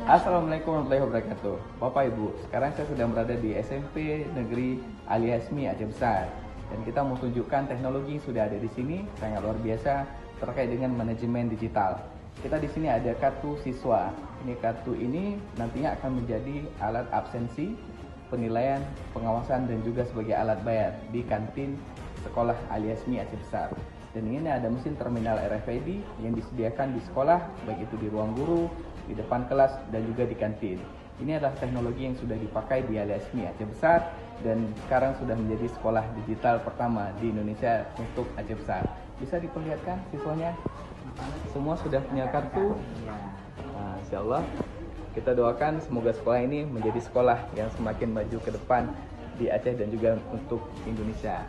Assalamualaikum warahmatullahi wabarakatuh. Bapak Ibu, sekarang saya sedang berada di SMP Negeri Ali Hasmi Aceh Besar. Dan kita mau tunjukkan teknologi yang sudah ada di sini, sangat luar biasa terkait dengan manajemen digital. Kita di sini ada kartu siswa. Kartu ini nantinya akan menjadi alat absensi, penilaian, pengawasan dan juga sebagai alat bayar di kantin sekolah Ali Hasmi Aceh Besar. Dan ini ada mesin terminal RFID yang disediakan di sekolah, baik itu di ruang guru, di depan kelas, dan juga di kantin. Ini adalah teknologi yang sudah dipakai di Ali Hasmi Aceh Besar dan sekarang sudah menjadi sekolah digital pertama di Indonesia untuk Aceh Besar. Bisa diperlihatkan siswanya? Semua sudah punya kartu? Nah, insya Allah kita doakan semoga sekolah ini menjadi sekolah yang semakin maju ke depan di Aceh dan juga untuk Indonesia.